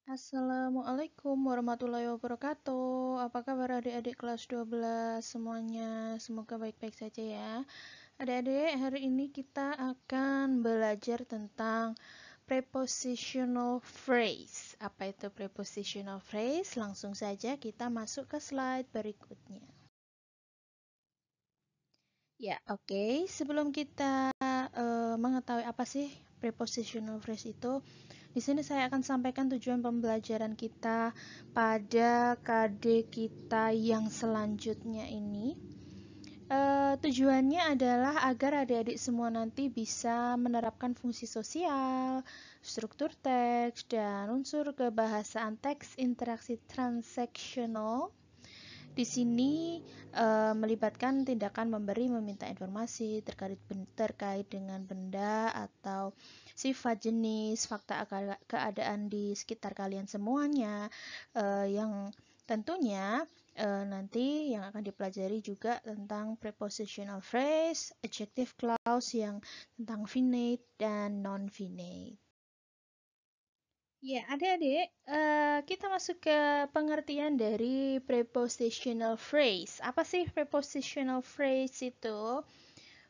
Assalamualaikum warahmatullahi wabarakatuh. Apa kabar adik-adik kelas 12 semuanya? Semoga baik-baik saja ya. Adik-adik, hari ini kita akan belajar tentang prepositional phrase. Apa itu prepositional phrase? Langsung saja kita masuk ke slide berikutnya. Ya, oke. Sebelum kita mengetahui apa sih prepositional phrase itu, di sini saya akan sampaikan tujuan pembelajaran kita pada KD kita yang selanjutnya ini. Tujuannya adalah agar adik-adik semua nanti bisa menerapkan fungsi sosial, struktur teks, dan unsur kebahasaan teks interaksi transaksional. Di sini melibatkan tindakan memberi meminta informasi terkait dengan benda atau sifat jenis fakta keadaan di sekitar kalian semuanya, yang tentunya nanti yang akan dipelajari juga tentang prepositional phrase, adjective clause yang tentang finite dan non-finite. Ya, adik-adik, kita masuk ke pengertian dari prepositional phrase. Apa sih prepositional phrase itu?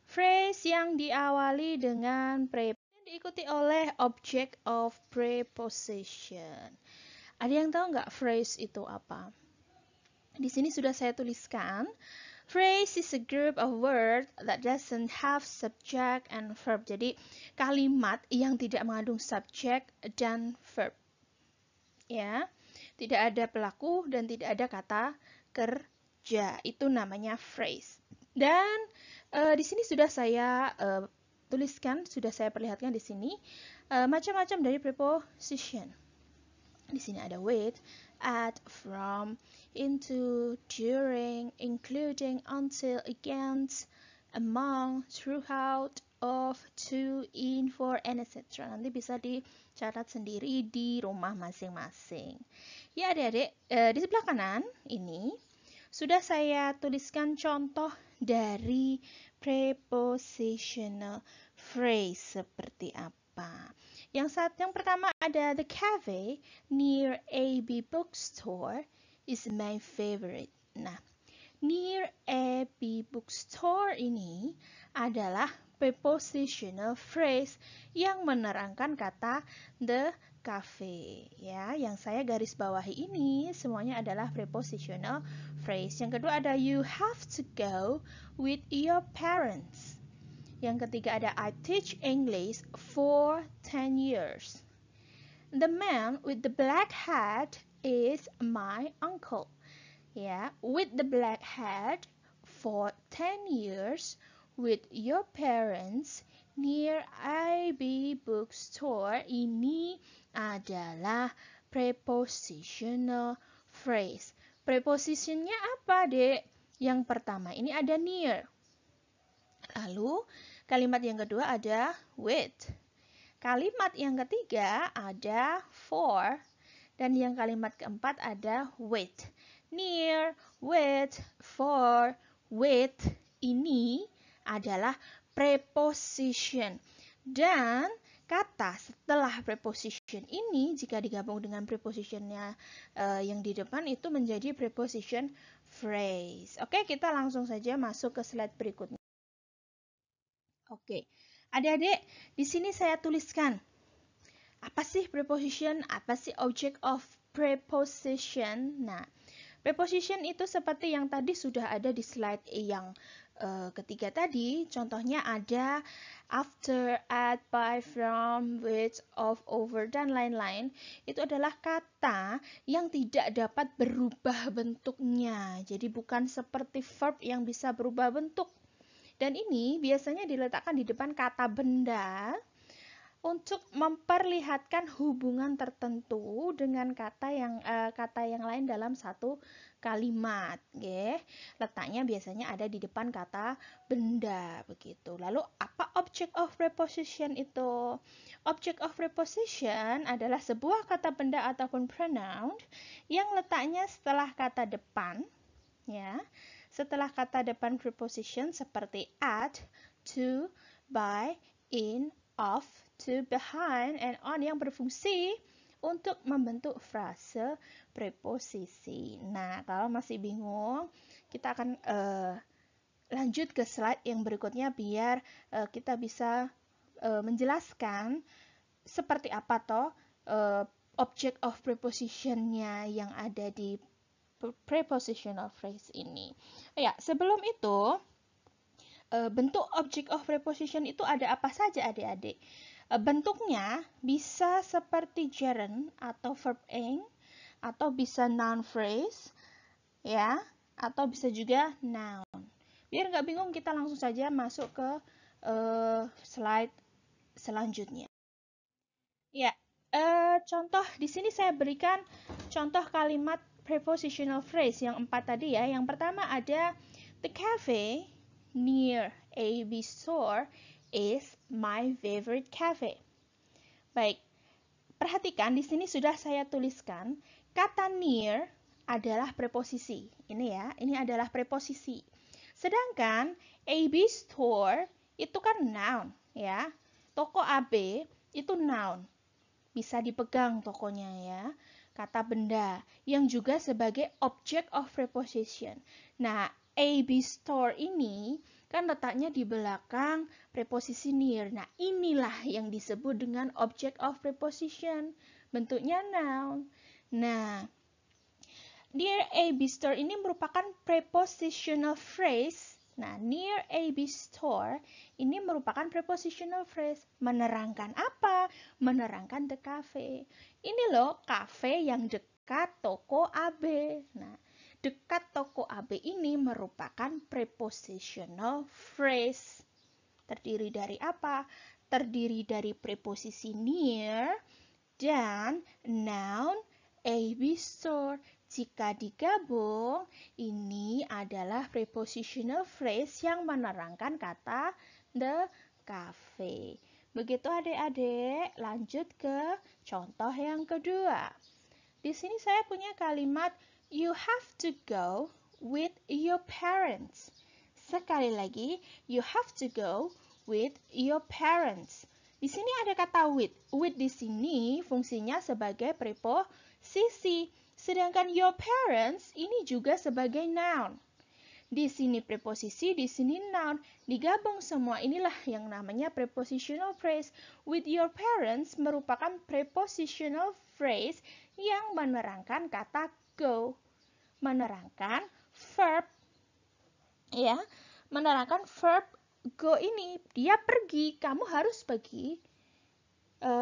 Phrase yang diawali dengan preposition dan diikuti oleh object of preposition. Ada yang tahu nggak phrase itu apa? Di sini sudah saya tuliskan. Phrase is a group of words that doesn't have subject and verb. Jadi, kalimat yang tidak mengandung subjek dan verb. Ya, tidak ada pelaku dan tidak ada kata kerja. Itu namanya phrase. Dan di sini sudah saya tuliskan, sudah saya perlihatkan di sini macam-macam dari preposition. Di sini ada with, at, from, into, during, including, until, against, among, throughout, of, to, in, for, and etc. Nanti bisa dicatat sendiri di rumah masing-masing. Ya adik-adik, di sebelah kanan ini sudah saya tuliskan contoh dari prepositional phrase seperti apa. Yang pertama ada the cafe near AB bookstore is my favorite. Nah, near AB bookstore ini adalah prepositional phrase yang menerangkan kata the cafe. Ya, yang saya garis bawahi ini semuanya adalah prepositional phrase. Yang kedua ada you have to go with your parents. Yang ketiga ada I teach English for 10 years. The man with the black hat is my uncle. Ya, with the black hat for 10 years with your parents near IB bookstore ini adalah prepositional phrase. Prepositionnya apa, Dek? Yang pertama ini ada near. Lalu kalimat yang kedua ada with. Kalimat yang ketiga ada for. Dan yang kalimat keempat ada with. Near, with, for, with ini adalah preposition. Dan kata setelah preposition ini jika digabung dengan prepositionnya yang di depan itu menjadi preposition phrase. Oke, kita langsung saja masuk ke slide berikutnya. Oke, adik-adik, di sini saya tuliskan apa sih preposition, apa sih object of preposition. Nah, preposition itu seperti yang tadi sudah ada di slide yang ketiga tadi. Contohnya ada after, at, by, from, with, of, over, dan lain-lain. Itu adalah kata yang tidak dapat berubah bentuknya. Jadi bukan seperti verb yang bisa berubah bentuk. Dan ini biasanya diletakkan di depan kata benda untuk memperlihatkan hubungan tertentu dengan kata yang lain dalam satu kalimat, nggih. Letaknya biasanya ada di depan kata benda begitu. Lalu apa object of preposition itu? Object of preposition adalah sebuah kata benda ataupun pronoun yang letaknya setelah kata depan, ya. Setelah kata depan preposition seperti at, to, by, in, of, to, behind, and on yang berfungsi untuk membentuk frase preposisi. Nah, kalau masih bingung, kita akan lanjut ke slide yang berikutnya biar kita bisa menjelaskan seperti apa toh object of preposition-nya yang ada di prepositional phrase ini. Ya, sebelum itu bentuk object of preposition itu ada apa saja adik-adik? Bentuknya bisa seperti gerund atau verb ing, atau bisa noun phrase, ya, atau bisa juga noun. Biar nggak bingung, kita langsung saja masuk ke slide selanjutnya. Ya, contoh di sini saya berikan contoh kalimat prepositional phrase yang 4 tadi ya. Yang pertama ada the cafe near AB store is my favorite cafe. Baik, perhatikan di sini sudah saya tuliskan kata near adalah preposisi. Ini ya, ini adalah preposisi. Sedangkan AB store itu kan noun ya. Toko AB itu noun. Bisa dipegang tokonya ya. Kata benda yang juga sebagai object of preposition. Nah, AB store ini kan letaknya di belakang preposisi near. Nah, inilah yang disebut dengan object of preposition. Bentuknya noun. Nah, near AB store ini merupakan prepositional phrase. Nah, near AB store ini merupakan prepositional phrase. Menerangkan apa? Menerangkan the cafe. Ini loh, cafe yang dekat toko AB. Nah, dekat toko AB ini merupakan prepositional phrase. Terdiri dari apa? Terdiri dari preposisi near dan noun AB store. Jika digabung, ini adalah prepositional phrase yang menerangkan kata the cafe. Begitu adik-adik, lanjut ke contoh yang kedua. Di sini saya punya kalimat you have to go with your parents. Sekali lagi, you have to go with your parents. Di sini ada kata with. With di sini fungsinya sebagai preposisi. Sedangkan your parents ini juga sebagai noun. Di sini preposisi, di sini noun. Digabung semua inilah yang namanya prepositional phrase. With your parents merupakan prepositional phrase yang menerangkan kata go. Menerangkan verb. Ya, menerangkan verb go ini. Dia pergi, kamu harus pergi.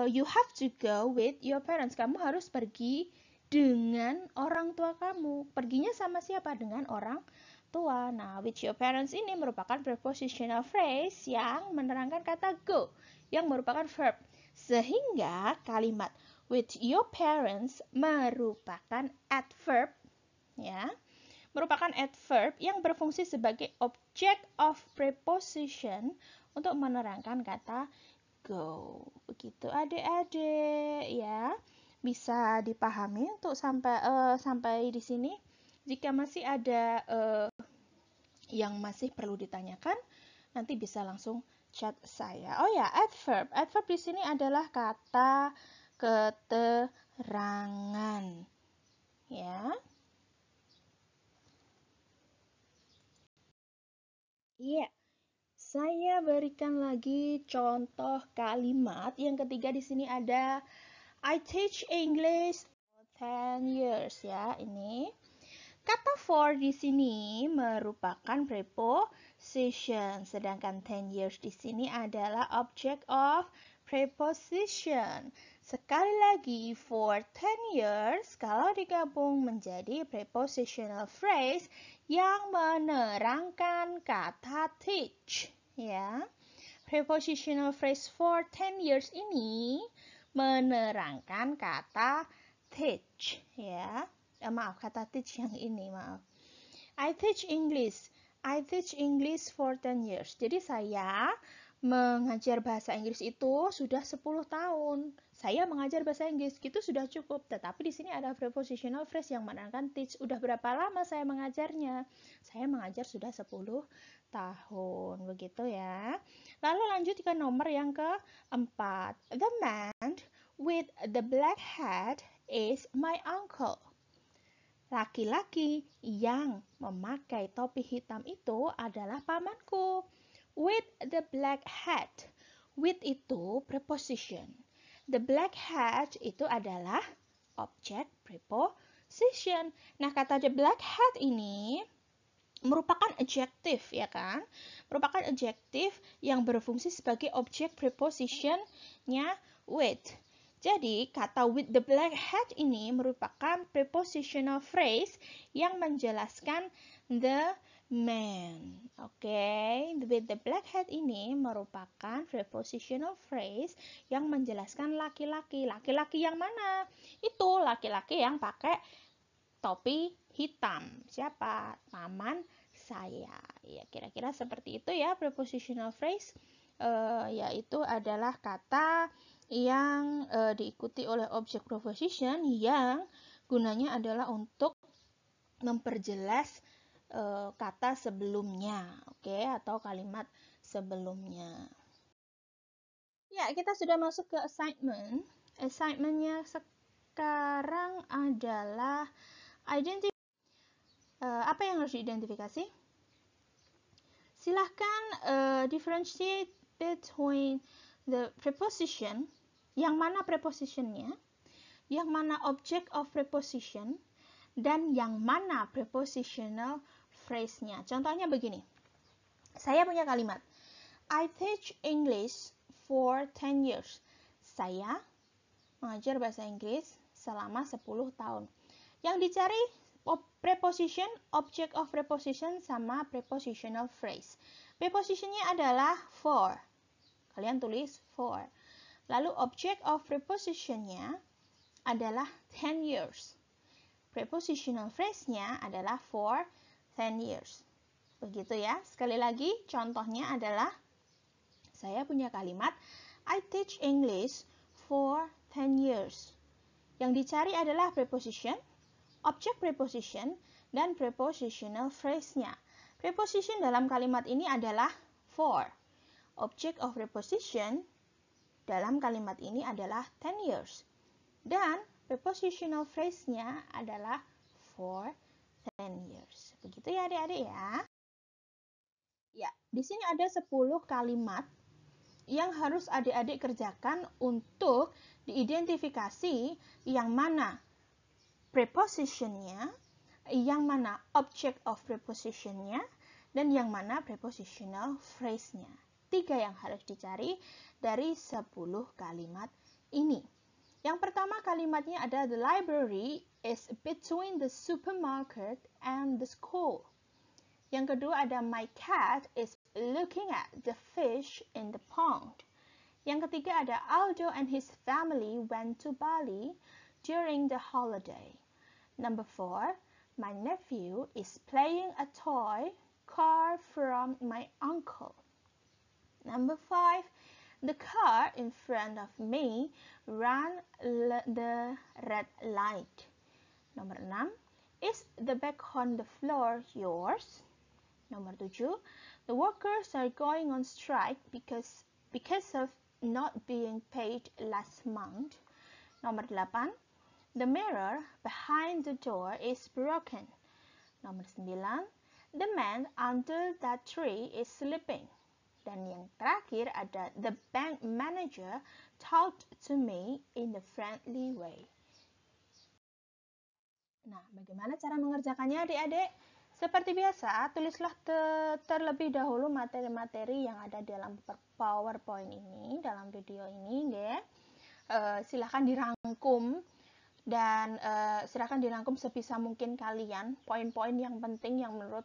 You have to go with your parents. Kamu harus pergi dengan orang tua kamu. Perginya sama siapa? Dengan orang tua. Nah, with your parents ini merupakan prepositional phrase yang menerangkan kata go, yang merupakan verb. Sehingga kalimat with your parents merupakan adverb, ya, merupakan adverb yang berfungsi sebagai object of preposition untuk menerangkan kata go. Begitu adik-adik ya. Bisa dipahami untuk sampai di sini. Jika masih ada yang masih perlu ditanyakan, nanti bisa langsung chat saya. Oh ya, adverb. Adverb di sini adalah kata keterangan. Ya. Iya. Saya berikan lagi contoh kalimat. Yang ketiga di sini ada I teach English for 10 years ya. Ini kata for di sini merupakan preposition, sedangkan 10 years di sini adalah object of preposition. Sekali lagi, for 10 years kalau digabung menjadi prepositional phrase yang menerangkan kata teach. Ya, prepositional phrase for 10 years ini menerangkan kata teach. Ya, maaf, kata teach yang ini, maaf. I teach English. I teach English for 10 years. Jadi saya mengajar bahasa Inggris itu sudah 10 tahun. Saya mengajar bahasa Inggris itu sudah cukup. Tetapi di sini ada prepositional phrase yang menerangkan teach. Udah berapa lama saya mengajarnya? Saya mengajar sudah 10 tahun. Begitu ya. Lalu lanjut ke nomor yang keempat. The man with the black hat is my uncle. Laki-laki yang memakai topi hitam itu adalah pamanku. With the black hat. With itu preposition. The black hat itu adalah objek preposition. Nah, kata the black hat ini merupakan adjektif, ya kan? Merupakan adjektif yang berfungsi sebagai objek preposition-nya with. Jadi, kata with the black hat ini merupakan prepositional phrase yang menjelaskan the man. Oke, with the black hat ini merupakan prepositional phrase yang menjelaskan laki-laki. Laki-laki yang mana? Itu laki-laki yang pakai topi hitam. Siapa? Paman saya. Ya, kira-kira seperti itu ya prepositional phrase. Yaitu adalah kata yang diikuti oleh objek preposition yang gunanya adalah untuk memperjelas kata sebelumnya, oke, atau kalimat sebelumnya. Ya, kita sudah masuk ke assignment. Assignmentnya sekarang adalah apa yang harus diidentifikasi? Silahkan differentiate between the preposition, yang mana prepositionnya, yang mana object of preposition, dan yang mana prepositional phrase-nya. Contohnya begini. Saya punya kalimat, I teach English for 10 years. Saya mengajar bahasa Inggris selama 10 tahun. Yang dicari preposition, object of preposition, sama prepositional phrase. Prepositionnya adalah for. Kalian tulis for. Lalu object of prepositionnya adalah 10 years. Prepositional phrase-nya adalah for 10 years. Begitu ya. Sekali lagi, contohnya adalah saya punya kalimat I teach English for 10 years. Yang dicari adalah preposition, object preposition, dan prepositional phrase-nya. Preposition dalam kalimat ini adalah for. Object of preposition dalam kalimat ini adalah 10 years. Dan prepositional phrase-nya adalah for 10 years. Begitu ya adik-adik ya. Ya, di sini ada 10 kalimat yang harus adik-adik kerjakan untuk diidentifikasi yang mana preposition-nya, yang mana object of preposition-nya, dan yang mana prepositional phrase-nya. 3 yang harus dicari dari 10 kalimat ini. Yang pertama kalimatnya ada the library is between the supermarket and the school. Yang kedua ada my cat is looking at the fish in the pond. Yang ketiga ada Aldo and his family went to Bali during the holiday. Number 4, my nephew is playing a toy car from my uncle. Number 5, the car in front of me ran the red light. Nomor 6, is the bag on the floor yours? Nomor 7, the workers are going on strike because of not being paid last month. Nomor 8, the mirror behind the door is broken. Nomor 9, the man under that tree is sleeping. Dan yang terakhir ada the bank manager talked to me in a friendly way. Nah, bagaimana cara mengerjakannya adik-adik? Seperti biasa, tulislah terlebih dahulu materi-materi yang ada dalam PowerPoint ini, dalam video ini, ya. Silahkan dirangkum dan silahkan dirangkum sebisa mungkin kalian poin-poin yang penting yang menurut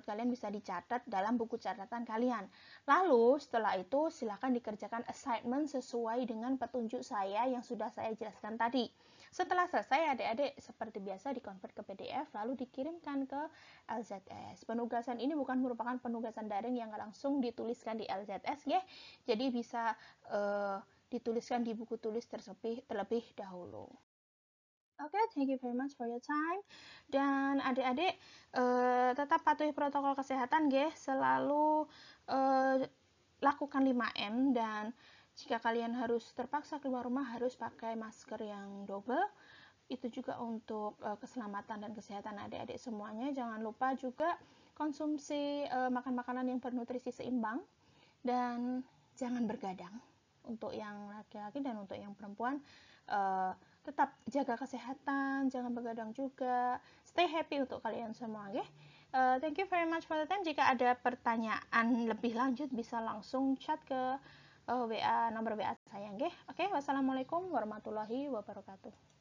kalian bisa dicatat dalam buku catatan kalian. Lalu setelah itu silahkan dikerjakan assignment sesuai dengan petunjuk saya yang sudah saya jelaskan tadi. Setelah selesai adik-adik seperti biasa dikonvert ke PDF lalu dikirimkan ke LZS. Penugasan ini bukan merupakan penugasan daring yang langsung dituliskan di LZS ya. Jadi bisa dituliskan di buku tulis terlebih dahulu. Oke, thank you very much for your time. Dan adik-adik tetap patuhi protokol kesehatan, selalu lakukan 5M dan Jika kalian harus terpaksa keluar rumah, harus pakai masker yang double. Itu juga untuk keselamatan dan kesehatan adik-adik semuanya. Jangan lupa juga konsumsi makan makanan yang bernutrisi seimbang, dan jangan bergadang. Untuk yang laki-laki dan untuk yang perempuan, tetap jaga kesehatan, jangan begadang juga. Stay happy untuk kalian semua, oke? Thank you very much for the time. Jika ada pertanyaan lebih lanjut, bisa langsung chat ke nomor WA saya, oke? Wassalamualaikum warahmatullahi wabarakatuh.